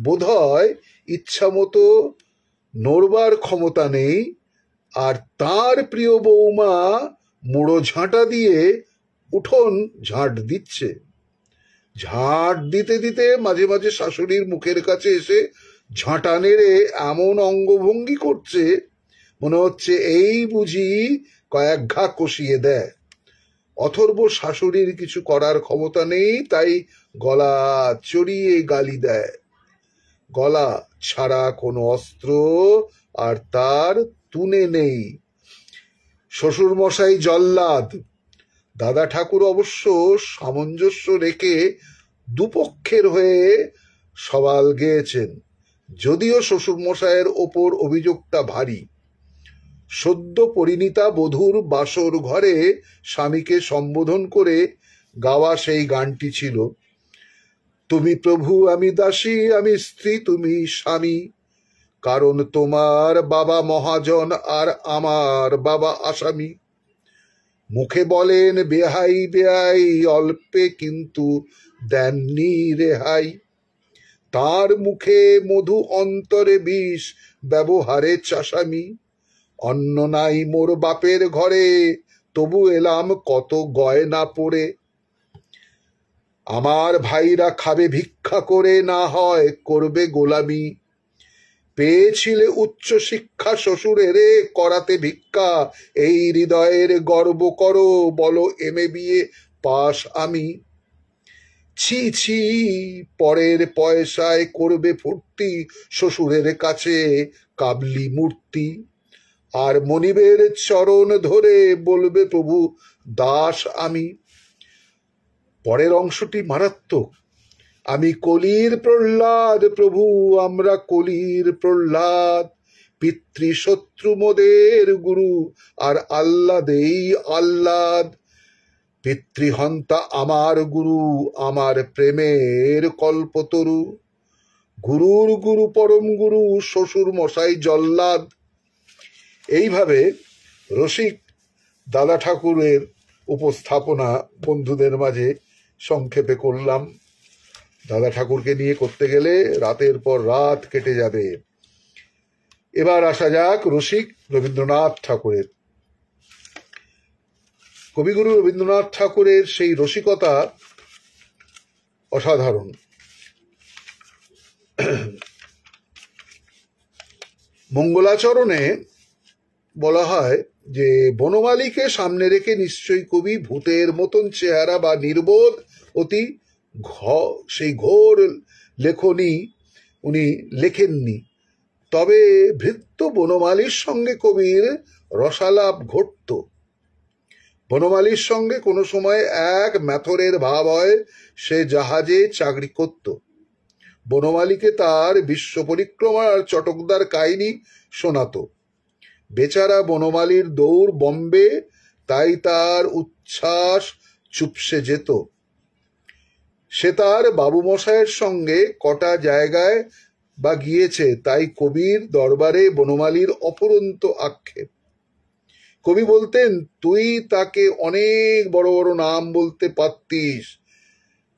Speaker 1: বোধহয় ইচ্ছা মতো নড়বার ক্ষমতা নেই, আর তার প্রিয় বৌমা মুড়ো ঝাঁটা দিয়ে উঠোন ঝাঁট দিচ্ছে। ঝাঁট দিতে দিতে মাঝে মাঝে শাশুড়ির মুখের কাছে এসে ঝাঁটা নেড়ে এমন অঙ্গভঙ্গি করছে, মনে হচ্ছে এই বুঝি কয়েক ঘা কষিয়ে দেয়। অথর্ব শাশুড়ির কিছু করার ক্ষমতা নেই, তাই গলা চড়িয়ে গালি দেয়। গলা ছাড়া কোনো অস্ত্র আর তার তুনে নেই। শ্বশুর মশাই জল্লাদ। দাদা ঠাকুর অবশ্য সামঞ্জস্য রেখে দুপক্ষের হয়ে সওয়াল গেয়েছেন, যদিও শ্বশুর মশাইয়ের ওপর অভিযোগটা ভারী। সদ্য পরিণীতা বধূর বাসর ঘরে স্বামীকে সম্বোধন করে গাওয়া সেই গানটি ছিল, তুমি প্রভু আমি দাসী, আমি স্ত্রী তুমি স্বামী, কারণ তোমার বাবা মহাজন আর আমার বাবা আসামি। মুখে বলেন বেহাই বেহাই, অল্পে কিন্তু দেননি রেহাই। তার মুখে মধু অন্তরে বিষ, ব্যবহারে চাষামি। অন্ন নাই মোর বাপের ঘরে, তবু এলাম কত গয়না পরে। আমার ভাইরা খাবে ভিক্ষা করে, না হয় করবে গোলামি। পেয়েছিলে উচ্চ শিক্ষা শ্বশুরের করাতে ভিক্ষা, এই হৃদয়ের গর্ব করো, বলো এমএ বিএ পাস আমি। ছি ছি, পরের পয়সায় করবে ফুর্তি, শ্বশুরের কাছে কাবলি মূর্তি। আর মনিবের চরণ ধরে বলবে প্রভু দাস আমি। পরের অংশটি মারাত্মক। আমি কলির প্রহ্লাদ প্রভু, আমরা কলির প্রহ্লাদ, পিতৃশত্রু মোদের গুরু, আর আহ্লাদেই আহ্লাদ। পিতৃহন্তা আমার গুরু, আমার প্রেমের কল্পতরু। গুরুর গুরু পরম গুরু, শ্বশুর মশাই জল্লাদ। এইভাবে রসিক দাদা ঠাকুরের উপস্থাপনা বন্ধুদের মাঝে সংক্ষেপে করলাম। দাদা ঠাকুরকে নিয়ে করতে গেলে রাতের পর রাত কেটে যাবে। এবার আসা যাক রসিক রবীন্দ্রনাথ ঠাকুরের। কবিগুরু রবীন্দ্রনাথ ঠাকুরের সেই রসিকতা অসাধারণ। মঙ্গলাচরণে বলা হয় যে বনমালীকে সামনে রেখে নিশ্চয়ই কবি ভূতের মতন চেহারা বা নির্বোধ অতি সেই ঘোর লেখনী উনি লেখেননি। তবে ভৃত্য বনমালীর সঙ্গে কবির রসালাপ ঘটত। বনমালীর সঙ্গে কোনো সময় এক ম্যাথরের ভাব হয়, সে জাহাজে চাকরি করত। বনমালীকে তার বিশ্ব পরিক্রমার চটকদার কাহিনী শোনাত। বেচারা বনমালীর দৌড় বম্বে, তাই তার উচ্ছ্বাস চুপসে যেত। সে তার বাবুমশাইয়ের সঙ্গে কটা জায়গায় বা গিয়েছে, তাই কবির দরবারে বনমালীর অফুরন্ত আক্ষেপ। কবি বলতেন, তুই তাকে অনেক বড় বড় নাম বলতে পারতিস,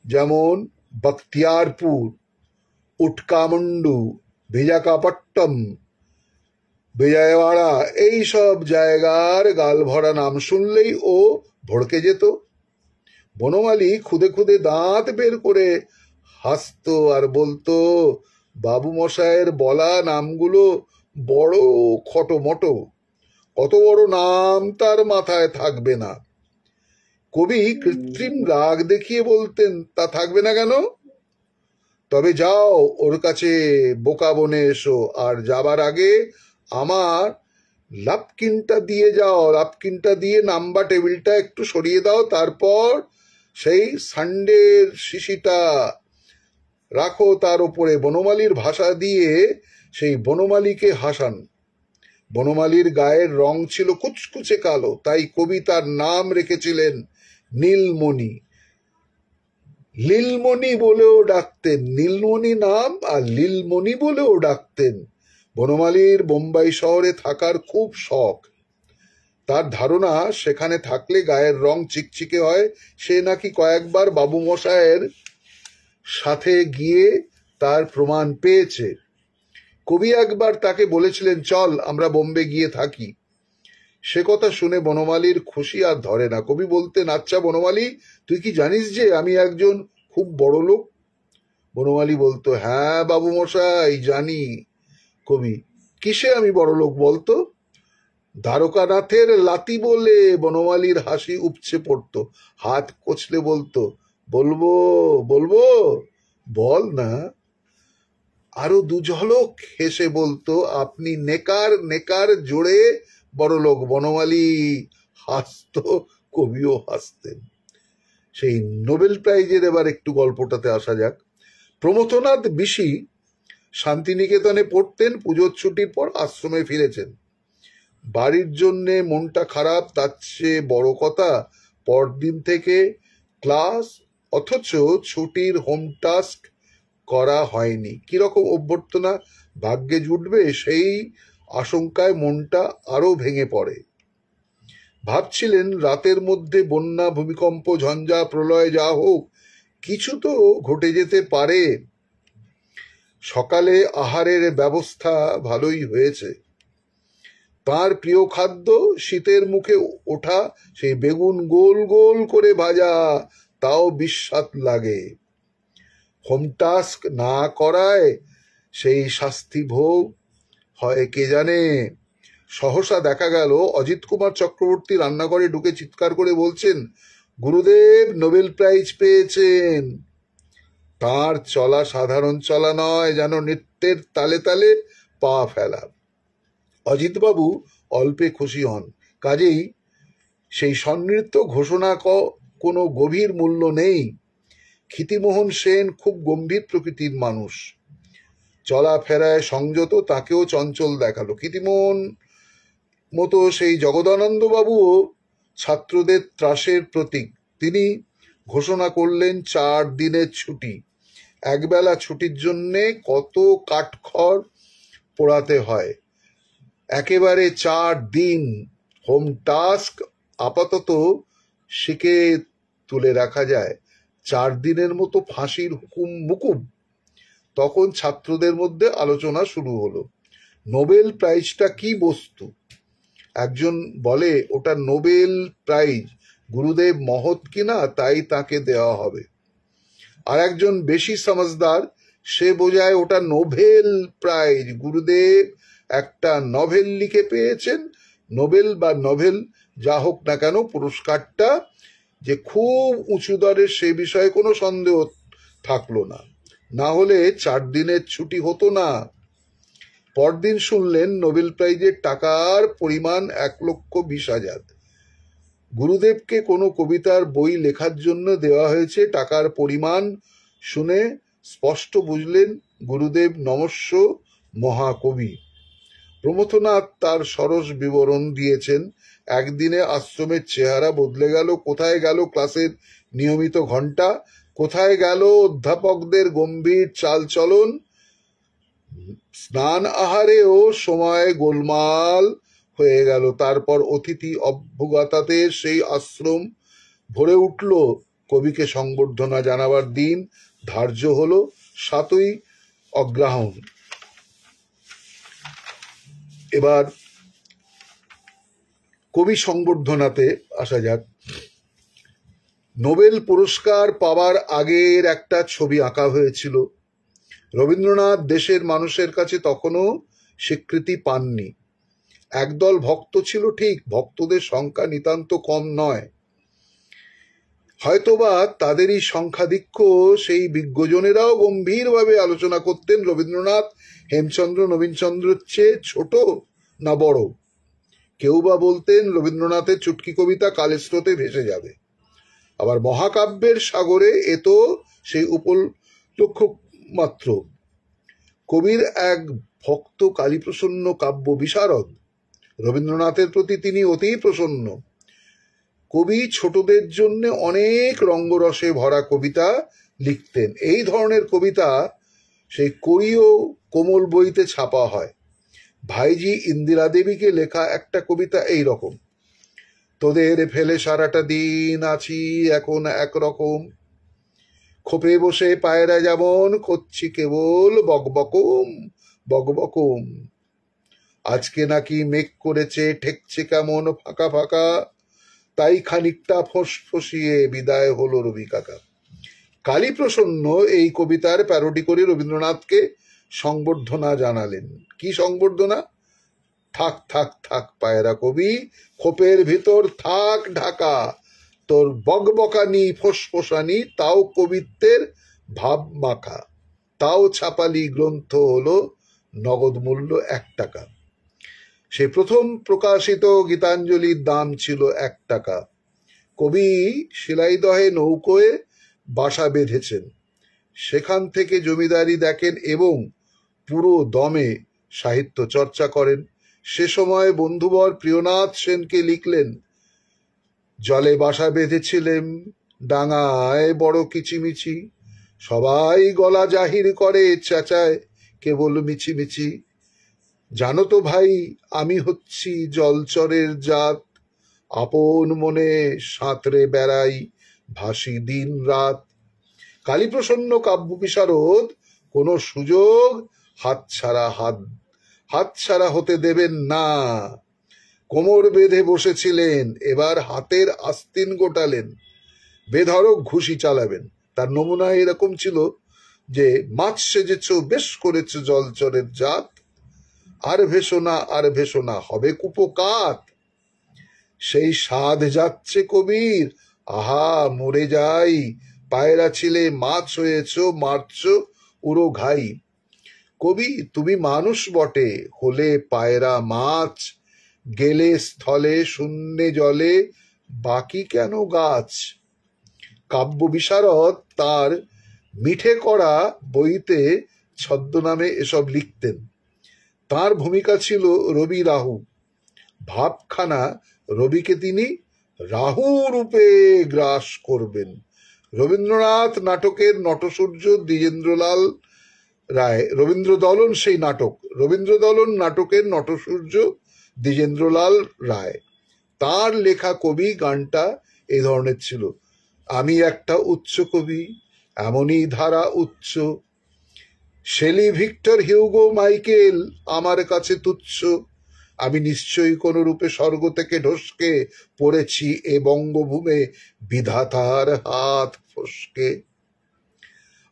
Speaker 1: যেমন বখতিয়ারপুর, উটকামন্ডু, বিজাখাপট্টম, বিজয়ওয়াড়া, এই সব জায়গার গালভরা নাম শুনলেই ও ভড়কে যেত। বনমালী খুদে খুদে দাঁত বের করে হাসতো আর বলতো, বাবু মশাইয়ের বলা নামগুলো বড় খটোমটো, কত বড় নাম তার মাথায় থাকবে না। কবি কৃত্রিম রাগ দেখিয়ে বলতেন, তা থাকবে না কেন? তবে যাও ওর কাছে বোকা বনে এসো, আর যাবার আগে আমার লাপকিনটা দিয়ে যাও, লাপকিনটা দিয়ে নাম্বার টেবিলটা একটু সরিয়ে দাও, তারপর সেই সানডের শিশিটা রাখো তার উপরে। বনমালীর ভাষা দিয়ে সেই বনমালীকে হাসান। বনমালীর গায়ের রং ছিল কুচকুচে কালো, তাই কবি তার নাম রেখেছিলেন নীলমণি। লীলমণি বলেও ডাকতেন, নীলমণি নাম আর লীলমণি বলেও ডাকতেন। বনমালীর বোম্বাই শহরে থাকার খুব শখ। তার ধারণা সেখানে থাকলে গায়ের রং চিকচিকে হয়। সে নাকি কয়েকবার বাবু মশায়ের সাথে গিয়ে তার প্রমাণ পেয়েছে। কবি একবার তাকে বলেছিলেন, চল আমরা বোম্বে গিয়ে থাকি। সে কথা শুনে বনমালীর খুশি আর ধরে না। কবি বলতেন, আচ্ছা বনমালী, তুই কি জানিস যে আমি একজন খুব বড় লোক? বনমালী বলতো, হ্যাঁ বাবু মশাই জানি। কবি, কিসে আমি বড় লোক বলতো? দ্বারকানাথের লাতি বলে। বনমালীর হাসি উপচে পড়তো, হাত কচলে বলতো, বলবো বলবো, বল না। আরো দু ঝলক হেসে বলতো, আপনি নেকার নেকার জোরে বড়লোক। বনমালী হাসতো, কবিও হাসতেন। সেই নোবেল প্রাইজের এবার একটু গল্পটাতে আসা যাক। প্রমথনাথ বিশি শান্তিনিকেতনে পড়তেন। পুজোর ছুটির পর আশ্রমে ফিরেছেন। বাড়ির জন্যে মনটা খারাপ, তার চেয়ে বড় কথা পরদিন থেকে ক্লাস, অথচ ছুটির হোম টাস্ক করা হয়নি। কিরকম অভ্যর্থনা ভাগ্যে জুটবে সেই আশঙ্কায় মনটা আরো ভেঙে পড়ে। ভাবছিলেন রাতের মধ্যে বন্যা, ভূমিকম্প, ঝঞ্ঝা, প্রলয় যা হোক, কিছু তো ঘটে যেতে পারে। সকালে আহারের ব্যবস্থা ভালোই হয়েছে। তার প্রিয় খাদ্য শীতের মুখে ওঠা সেই বেগুন গোল গোল করে ভাজা, তাও বিস্বাদ লাগে। হোম টাস্ক না করায় সেই শাস্তি ভোগ হয় কে জানে। সহসা দেখা গেল অজিত কুমার চক্রবর্তী রান্নাঘরে ঢুকে চিৎকার করে বলছেন, গুরুদেব নোবেল প্রাইজ পেয়েছেন। তার চলা সাধারণ চলা নয়, যেন নৃত্যের তালে তালে পা ফেলা। অজিতবাবু অল্পে খুশি হন। কাজেই সেই সন্নৃত্য ঘোষণা কোনো গভীর মূল্য নেই। ক্ষিতিমোহন সেন খুব গম্ভীর প্রকৃতির মানুষ, চলাফেরায় সংযত, তাকেও চঞ্চল দেখালো। ক্ষিতিমোহন মতো সেই জগদানন্দ বাবুও ছাত্রদের ত্রাসের প্রতীক। তিনি ঘোষণা করলেন 4 দিনের ছুটি। একবেলা ছুটির জন্যে কত কাঠখড় পোড়াতে হয়। একেবারে 4 দিন। হোম টাস্ক আপাতত শিখে তুলে রাখা যায়। 4 দিনের মতো ফাঁসির হুকুম মুকুব। তখন ছাত্রদের মধ্যে আলোচনা শুরু হলো, নোবেল প্রাইজটা কি বস্তু? একজন বলে, ওটা নোবেল প্রাইজ, গুরুদেব মহৎ কিনা তাই তাকে দেওয়া হবে। আর একজন বেশি সমঝদার, সে বোঝায় ওটা নোবেল প্রাইজ, গুরুদেব একটা নভেল লিখে পেয়েছেন। নোবেল বা নভেল যা হোক না কেন, পুরস্কারটা যে খুব উঁচু দরের সে বিষয়ে কোনো সন্দেহ থাকলো না। না হলে 4 দিনের ছুটি হতো না। পরদিন শুনলেন নোবেল প্রাইজের টাকার পরিমাণ 1,20,000। গুরুদেবকে কোনো কবিতার বই লেখার জন্য দেওয়া হয়েছে। টাকার পরিমাণ শুনে স্পষ্ট বুঝলেন গুরুদেব নমস্য মহাকবি। প্রমথনাথ তার সরস বিবরণ দিয়েছেন। একদিনে আশ্রমের চেহারা বদলে গেল। কোথায় গেল ক্লাসের নিয়মিত ঘন্টা? কোথায় গেল অধ্যাপকদের গম্ভীর চালচলন? স্নান আহারেও সময় গোলমাল হয়ে গেল। তারপর অতিথি অভ্যাগতদের সেই আশ্রম ভরে উঠল। কবিকে সংবর্ধনা জানাবার দিন ধার্য হলো 7ই অগ্রহায়ণ। এবার কবি সংবর্ধনাতে আসা যাক। নোবেল পুরস্কার পাওয়ার আগের একটা ছবি আঁকা হয়েছিল। রবীন্দ্রনাথ দেশের মানুষের কাছে তখনও স্বীকৃতি পাননি। একদল ভক্ত ছিল ঠিক, ভক্তদের সংখ্যা নিতান্ত কম নয়। হয়তোবা তাদেরই সংখ্যাধিক্য সেই বিজ্ঞজনেরাও গম্ভীরভাবে আলোচনা করতেন, রবীন্দ্রনাথ হেমচন্দ্র নবীনচন্দ্রের চেয়ে ছোট না বড়। কেউ বা বলতেন রবীন্দ্রনাথের চুটকি কবিতা কালের স্রোতে ভেসে যাবে। আবার মহাকাব্যের সাগরে এ তো সেই উপলক্ষ মাত্র। কবির এক ভক্ত কালীপ্রসন্ন কাব্য বিশারদ। রবীন্দ্রনাথের প্রতি তিনি অতি প্রসন্ন। কবি ছোটদের জন্য অনেক রঙ্গরসে ভরা কবিতা লিখতেন। এই ধরনের কবিতা সেই কোরীয় কোমল বইতে ছাপা হয়। ভাইজি ইন্দিরা দেবীকে লেখা একটা কবিতা এই রকম: তোদের ফেলে সারাটা দিন আছি এখন একরকম, খোপে বসে পায়রা যেমন করছি কেবল বকবকম বকবকম, আজকে নাকি মেঘ করেছে ঠেকছে কেমন ফাঁকা ফাঁকা, তাই খানিকটা ফসফসিয়ে বিদায় হলো রবি কাকা। কালীপ্রসন্ন এই কবিতার প্যারোডি করে রবীন্দ্রনাথকে সংবর্ধনা জানালেন। কি সংবর্ধনা? থাক থাক থাক পায়রা কবি, খোপের ভিতর থাক ঢাকা, তোর বকবকানি ফসফসানি তাও কবিত্বের ভাব মাখা, তাও ছাপালি গ্রন্থ হলো নগদ মূল্য 1 টাকা। সে প্রথম প্রকাশিত গীতাঞ্জলির দাম ছিল 1 টাকা। কবি শিলাইদহে নৌকোয় বাসা বেঁধেছেন, সেখান থেকে জমিদারি দেখেন এবং পুরো দমে সাহিত্য চর্চা করেন। সে সময় বন্ধুবর প্রিয়নাথ সেনকে লিখলেন, জলে বাসা বেঁধেছিলেম ডাঙায় বড় কিচিমিচি, সবাই গলা জাহির করে চেঁচায় কেবল মিছিমিছি, জানো তো ভাই আমি হচ্ছি জলচরের জাত, আপন মনে সাঁতরে বেড়াই ভাসি দিন রাত। কালীপ্রসন্ন কাব্য বিশারদ কোনো সুযোগ হাতছাড়া হতে দেবেন না। কোমর বেঁধে বসেছিলেন, এবার হাতের আস্তিন গোটালেন, বেধড়ক ঘুষি চালাবেন। তার নমুনা এরকম ছিল যে, মাছ সেজেছ বেশ করেছ জলচরের জাত, আর ভেসো না হবে কুপোকাত। সেই স্বাদ যাচ্ছে কবির, আহা মরে যাই, পায়রা ছিলে মাছ হয়েছ মারছ উড়ো ঘাই। কবি তুমি মানুষ বটে, হলে পায়রা মাছ, গেলে স্থলে শূন্যে জলে বাকি কেন গাছ। কাব্য বিশারদ তার মিঠে করা বইতে ছদ্মনামে এসব লিখতেন। তার ভূমিকা ছিল রবি রাহু। ভাবখানা রবিকে তিনি রাহু রূপে গ্রাস করবেন। রবীন্দ্রনাথ নাটকের নটসূর্য দ্বিজেন্দ্রলাল রায়, রবীন্দ্রদলন সেই নাটক, রবীন্দ্রদলন নাটকের নটসূর্য দ্বিজেন্দ্রলাল রায়। তার লেখা কবি গানটা এই ধরনের ছিল: আমি একটা উচ্চ কবি, এমনই ধারা উচ্চ, শেলি ভিক্টর হিউগো মাইকেল আমার কাছে তুচ্ছ, আমি নিশ্চয়ই কোনো রূপে স্বর্গ থেকে ঢসকে পড়েছি এ বঙ্গভূমে বিধাতার হাত ফসকে।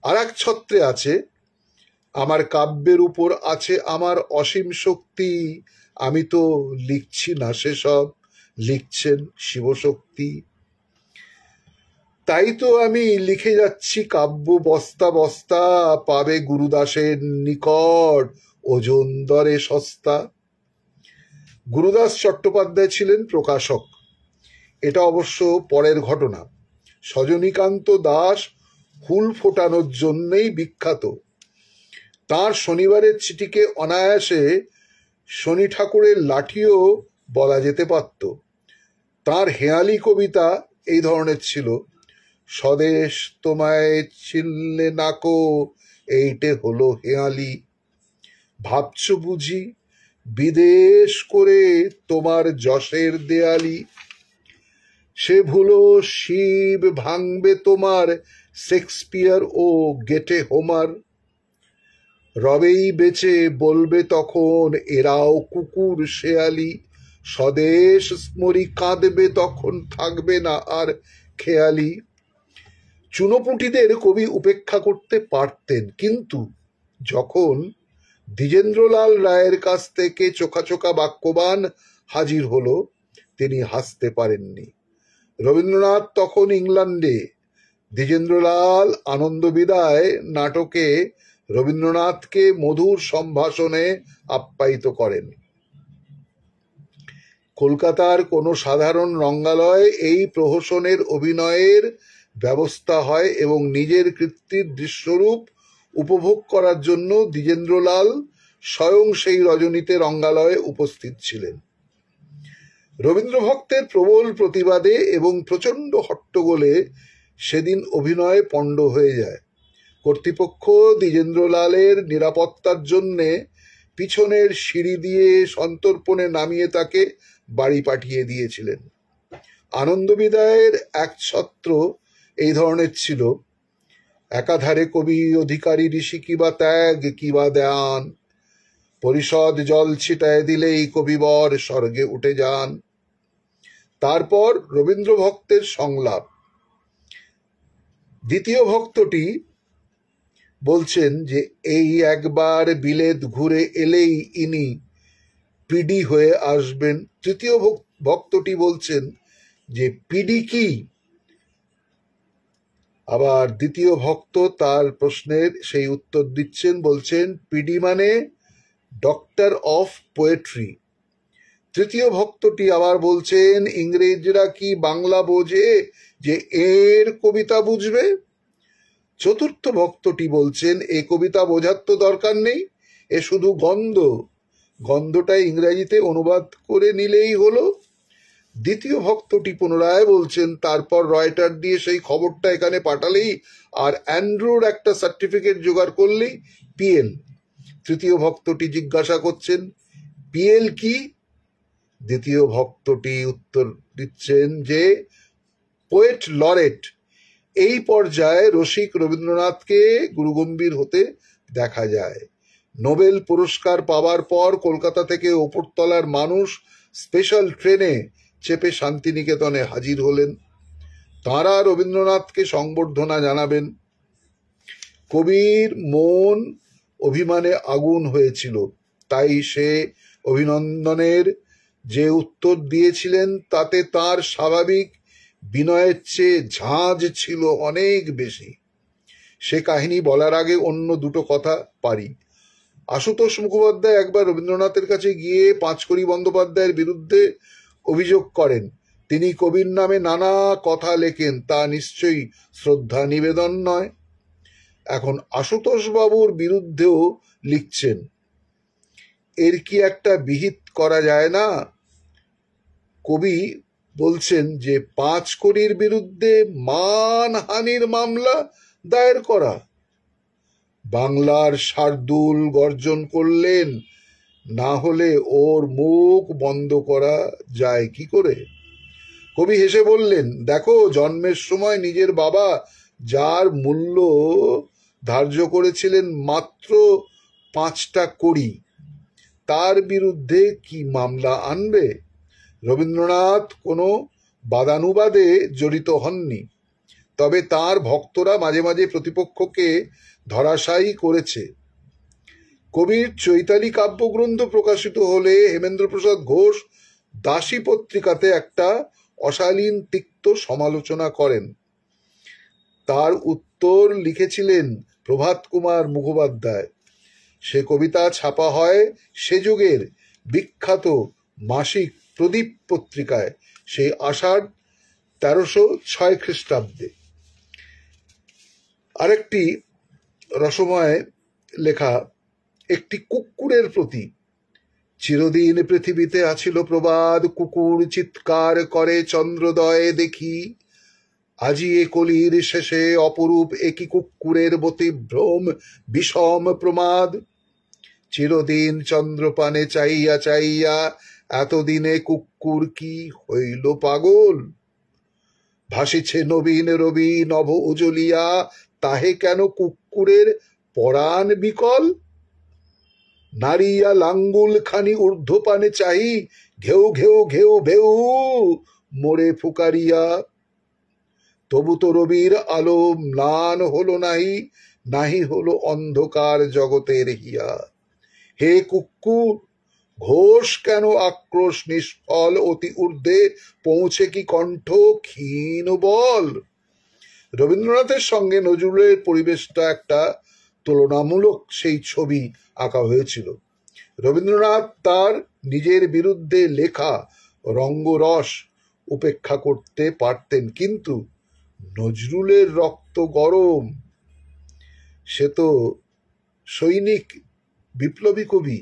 Speaker 1: আর এক ছত্রে আছে, আমার কাব্যের উপর আছে আমার অসীম শক্তি, আমি তো লিখছি না সেসব, লিখছেন শিবশক্তি। তাই তো আমি লিখে যাচ্ছি কাব্য বস্তা বস্তা, পাবে গুরুদাসের নিকট ওজন দরে সস্তা। গুরুদাস চট্টোপাধ্যায় ছিলেন প্রকাশক, এটা অবশ্য পরের ঘটনা। সজনীকান্ত দাস ফুল ফোটানোর জন্যই বিখ্যাত। তার শনিবারের চিঠিকে অনায়াসে শনি ঠাকুরের লাঠিও বলা যেতে পারত। তার হেঁয়ালি কবিতা এই ধরনের ছিল: স্বদেশ তোমায় চিনলে নাকো, এইটে হলো হেঁয়ালি, ভাবছ বুঝি বিদেশ করে তোমার যশের দেয়ালি, সে ভুলো শিব ভাঙবে তোমার শেক্সপিয়ার ও গেটে হোমার, রবেই বেঁচে বলবে তখন এরাও কুকুর শেয়ালি, স্বদেশ স্মরি কাঁদবে তখন থাকবে না আর খেয়ালি। চুনোপুঁটিদের কবি উপেক্ষা করতে পারতেন, কিন্তু যখন দ্বিজেন্দ্রলাল রায়ের কাছ থেকে চোখা চোখা বাক্যবান হাজির হলো, তিনি হাসতে পারেননি। রবীন্দ্রনাথ তখন ইংল্যান্ডে। দ্বিজেন্দ্রলাল আনন্দ বিদায় নাটকে রবীন্দ্রনাথকে মধুর সম্ভাষণে আপ্যায়িত করেন। কলকাতার কোনো সাধারণ রঙ্গালয়ে এই প্রহসনের অভিনয়ের ব্যবস্থা হয় এবং নিজের কৃত্তির দৃশ্যরূপ উপভোগ করার জন্য দ্বিজেন্দ্রলাল স্বয়ং সেই রজনীতে রঙ্গালয়ে উপস্থিত ছিলেন। রবীন্দ্র ভক্তের প্রবল প্রতিবাদে এবং প্রচণ্ড হট্টগোলে সেদিন অভিনয় পণ্ড হয়ে যায়। কর্তৃপক্ষ দ্বিজেন্দ্রলালের নিরাপত্তার জন্যে পিছনের সিঁড়ি দিয়ে সন্তর্পণে নামিয়ে তাকে বাড়ি পাঠিয়ে দিয়েছিলেন। আনন্দ বিদায়ের এক ছত্র এই ধরনের ছিল: একাধারে কবি অধিকারী ঋষি কিবা ত্যাগ কিবা দেয়ান, পরিষদ জল ছিটায় দিলেই কবিবর স্বর্গে উঠে যান। তারপর রবীন্দ্র ভক্তের সংলাপ। দ্বিতীয় ভক্তটি বলছেন যে এই একবার বিলেত ঘুরে এলেই ইনি পিডি হয়ে আসবেন। তৃতীয় ভক্তটি বলছেন যে পিডি কি? আবার দ্বিতীয় ভক্ত তার প্রশ্নের সেই উত্তর দিচ্ছেন, বলছেন পিডি মানে ডক্টর অফ পোয়েট্রি। তৃতীয় ভক্তটি আবার বলছেন ইংরেজরা কি বাংলা বোঝে যে এর কবিতা বুঝবে? চতুর্থ ভক্তটি বলছেন এ কবিতা বোঝার তো দরকার নেই, এ শুধু গন্ধ, গন্ধটা ইংরেজিতে অনুবাদ করে নিলেই হলো। দ্বিতীয় ভক্তটি পুনরায় বলছেন তারপর রয়টার দিয়ে সেই খবরটা এখানে পাঠালেই আর অ্যান্ড্রুর একটা সার্টিফিকেট জোগাড় করলেই পিএল। তৃতীয় ভক্তটি জিজ্ঞাসা করছেন পিএল কি? দ্বিতীয় ভক্তটি উত্তর দিচ্ছেন যে পোয়েট লরেট। এই পর্যায়ে রসিক রবীন্দ্রনাথকে গুরুগম্ভীর হতে দেখা যায়। নোবেল পুরস্কার পাওয়ার পর কলকাতা থেকে ওপরতলার মানুষ স্পেশাল ট্রেনে চেপে শান্তিনিকেতনে হাজির হলেন। তাঁরা রবীন্দ্রনাথকে সংবর্ধনা জানাবেন। কবির মন অভিমানে আগুন হয়েছিল, তাই সে অভিনন্দনের যে উত্তর দিয়েছিলেন তাতে তার স্বাভাবিক বিনয়ের চেয়ে ঝাঁজ ছিল অনেক বেশি। সে কাহিনী বলার আগে অন্য দুটো কথা পারি। আশুতোষ মুখোপাধ্যায় একবার রবীন্দ্রনাথের কাছে গিয়ে পাঁচকড়ি বন্দ্যোপাধ্যায়ের বিরুদ্ধে অভিযোগ করেন তিনি কবির নামে নানা কথা লেখেন, তা নিশ্চয়ই শ্রদ্ধা নিবেদন নয়। এখন আশুতোষ বাবুর বিরুদ্ধেও লিখছেন, এর কি একটা বিহিত করা যায় না? কবি বলছেন যে পাঁচকড়ির বিরুদ্ধে মানহানির মামলা দায়ের করা। বাংলার শার্দুল গর্জন করলেন, না হলে ওর মুখ বন্ধ করা যায় কি করে? কবি হেসে বললেন, দেখো জন্মের সময় নিজের বাবা যার মূল্য ধার্য করেছিলেন মাত্র 5টা কড়ি, তার বিরুদ্ধে কি মামলা আনবে? রবীন্দ্রনাথ কোনো বাদানুবাদে জড়িত হননি, তবে তার ভক্তরা মাঝে মাঝে প্রতিপক্ষকে ধরাশায়ী করেছে। কবির চৈতালি কাব্যগ্রন্থ প্রকাশিত হলে হেমেন্দ্রপ্রসাদ ঘোষ দাসী পত্রিকাতে একটা অশালীন তিক্ত সমালোচনা করেন। তার উত্তর লিখেছিলেন প্রভাত কুমার মুখোপাধ্যায়। সে কবিতা ছাপা হয় সে যুগের বিখ্যাত মাসিক প্রদীপ পত্রিকায়, সেই আষাঢ় 1306 খ্রিস্টাব্দে। আরেকটি রসময় লেখা একটি কুকুরের প্রতি। চিরদিন পৃথিবীতে আছিল প্রবাদ, কুকুর চিৎকার করে চন্দ্রোদয়ে দেখি, আজি এ কলির শেষে অপরূপ একই কুকুরের বতিভ্রম বিষম প্রমাদ। চিরদিন চন্দ্রপানে চাইয়া চাইয়া এতদিনে কুকুর কি হইল পাগল? ভাসিছে নবীন রবি নভ উজলিয়া, তাহে কেন কুকুরের পরাণ বিকল? নারিয়া লাঙ্গুল খানি ঊর্ধ্বপানে চাহি, ঘেউ ঘেউ ঘেউ ভেউ মোরে ফুকারিয়া। তবু তো রবির আলো ম্লান হলো নাহি, নাহি হলো অন্ধকার জগতের হিয়া। হে কুকুর, ঘোষ কেন আক্রোশ নিষ্ফল অতি ঊর্ধ্বে, পৌঁছে কি কণ্ঠ ক্ষীণ বল? রবীন্দ্রনাথের সঙ্গে নজরুলের পরিবেশটা একটা তুলনামূলক সেই ছবি আঁকা হয়েছিল। রবীন্দ্রনাথ তার নিজের বিরুদ্ধে লেখা রঙ্গরস উপেক্ষা করতে পারতেন, কিন্তু নজরুলের রক্ত গরম, সে তো সৈনিক, বিপ্লবী কবি।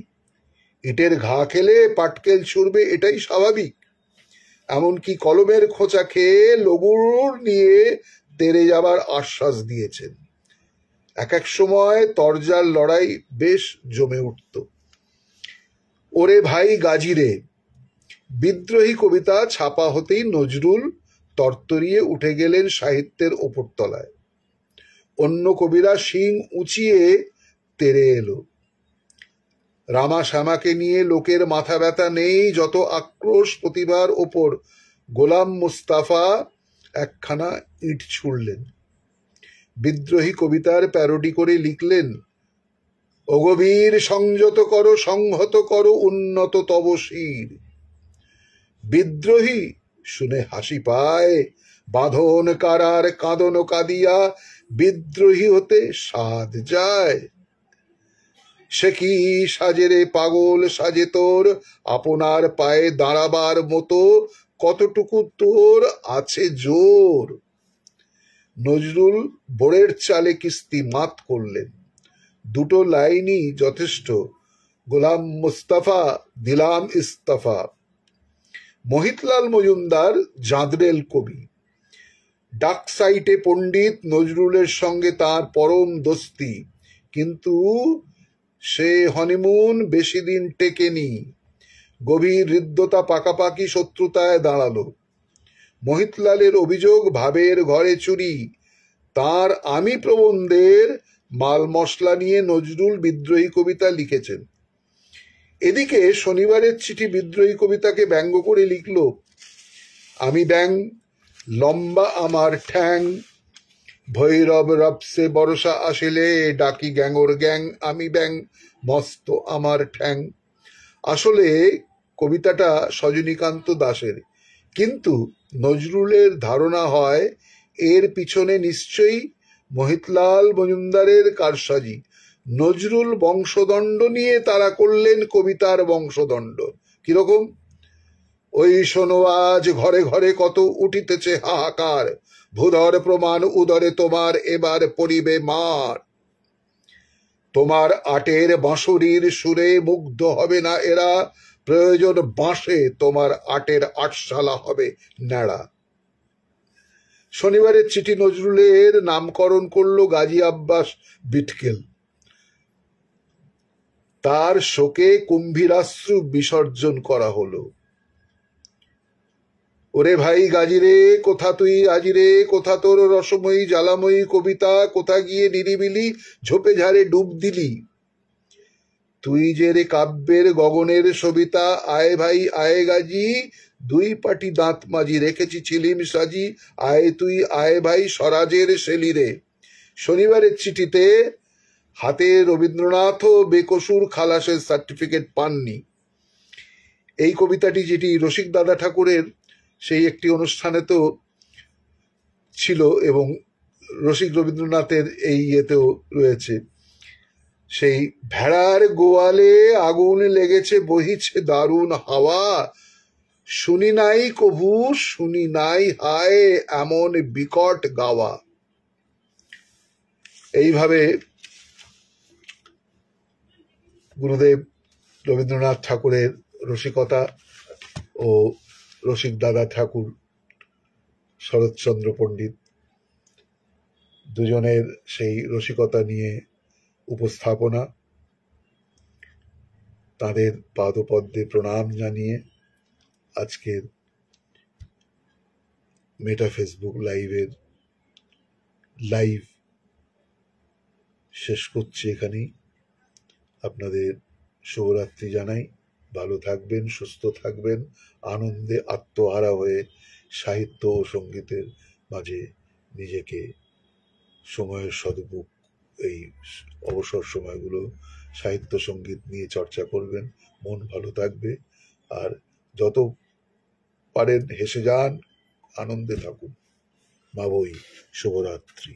Speaker 1: ইটের ঘা খেলে পাটকেল ছুড়বে, এটাই স্বাভাবিক। এমনকি কলমের খোঁচা খেয়ে লগুর নিয়ে তেড়ে যাবার আশ্বাস দিয়েছেন। এক এক সময় তরজার লড়াই বেশ জমে উঠত। ওরে ভাই গাজী রে বিদ্রোহী কবিতা ছাপা হতেই নজরুল তরতরিয়ে উঠে গেলেন সাহিত্যের ওপরতলায়। অন্য কবিরা শিং উঁচিয়ে তেড়ে এলো। রামা শ্যামাকে নিয়ে লোকের মাথা ব্যথা নেই যত আক্রোশ প্রতিভার ওপর গোলাম মুস্তাফা একখানা ইট ছুড়লেন। বিদ্রোহী কবিতার প্যারোডি করে লিখলেন, অগভীর সংযত করো সংহত করো উন্নত তব শির। বিদ্রোহী শুনে হাসি পায়, বাঁধন কারার কাঁদন কাঁদিয়া বিদ্রোহী হতে সাধ যায়। সে কি সাজে রে পাগল সাজে তোর, আপনার পায়ে দাঁড়াবার মতো কতটুকু তোর আছে জোর। নজরুল বোরের চালে কিস্তি মাত করলেন। দুটো লাইনই যথেষ্ট, গোলাম মুস্তাফা দিলাম ইস্তফা। মহিতলাল মজুমদার জাঁদরেল কবি, ডাক সাইটে পণ্ডিত, নজরুলের সঙ্গে তার পরম দোস্তি, কিন্তু সে হনিমুন বেশি দিন টেকেনি। গভীর হৃদ্যতা পাকাপাকি শত্রুতায় দাঁড়ালো। মহিতলালের অভিযোগ ভাবের ঘরে চুরি। তার আমি প্রবন্ধের মাল মশলা নিয়ে নজরুল বিদ্রোহী কবিতা লিখেছেন। এদিকে শনিবারের চিঠি বিদ্রোহী কবিতাকে ব্যঙ্গ করে লিখল, আমি ব্যাং লম্বা আমার ঠ্যাং, ভৈরব রবসে বর্ষা আসিলে ডাকি গ্যাঙর গ্যাং, আমি ব্যাং মস্ত আমার ঠ্যাং। আসলে কবিতাটা সজনীকান্ত দাশের, কিন্তু নজরুলের ধারণা হয় এর পিছনে নিশ্চয়ই মহিতলাল মজুমদারের কারসাজি। নজরুল বংশদণ্ড নিয়ে তারা করলেন কবিতার বংশদণ্ড। কিরকম? ওই শোনো আজ ঘরে ঘরে কত উঠিতেছে হাহাকার, ভূধর প্রমাণ উদরে তোমার এবার পরিবে মার। তোমার আটের বাঁশরীর সুরে মুগ্ধ হবে না এরা, প্রয়োজন বাঁশে তোমার আটের আটশালা হবে ন্যাড়া। শনিবারের চিঠি নজরুলের নামকরণ করল গাজী আব্বাস বিটকেল। তার শোকে কুম্ভীরাশ্রু বিসর্জন করা হলো। ওরে ভাই গাজী রে কোথা তুই আজি রে, কোথা তোর রসময়ী জ্বালাময়ী কবিতা, কোথা গিয়ে নিরিবিলি ঝোপে ঝাড়ে ডুব দিলি। তুই যে রে কাব্যের গগনের সবিতা, আয় ভাই আয় গাজী, দুই পাটি দাঁত মাজি রেখেছি ছিলিম সাজি, আয় তুই আয় ভাই স্বরাজের শেলিরে। শনিবারের চিঠিতে হাতে রবীন্দ্রনাথও বেকসুর খালাসের সার্টিফিকেট পাননি। এই কবিতাটি যেটি রসিক দাদা ঠাকুরের সেই একটি অনুষ্ঠানে তো ছিল এবং রসিক রবীন্দ্রনাথের এই ইয়েতেও রয়েছে। সেই ভেড়ার গোয়ালে আগুন লেগেছে বহিছে দারুণ হাওয়া, শুনি নাই কভু শুনি নাই হায় এমন বিকট গাওয়া। এইভাবে গুরুদেব রবীন্দ্রনাথ ঠাকুরের রসিকতা ও রসিক দাদা ঠাকুর শরৎচন্দ্র পণ্ডিত দুজনের সেই রসিকতা নিয়ে উপস্থাপনা, তাদের পাদপদ্মে প্রণাম জানিয়ে আজকের মেটা ফেসবুক লাইভ শেষ করছি এখানেই। আপনাদের শুভরাত্রি জানাই। ভালো থাকবেন, সুস্থ থাকবেন, আনন্দে আত্মহারা হয়ে সাহিত্য ও সঙ্গীতের মাঝে নিজেকে সময়ের সদুপযোগ, এই অবসর সময়গুলো সাহিত্য সঙ্গীত নিয়ে চর্চা করবেন, মন ভালো থাকবে। আর যত পারেন হেসে যান, আনন্দে থাকুন। বাবুই শুভরাত্রি।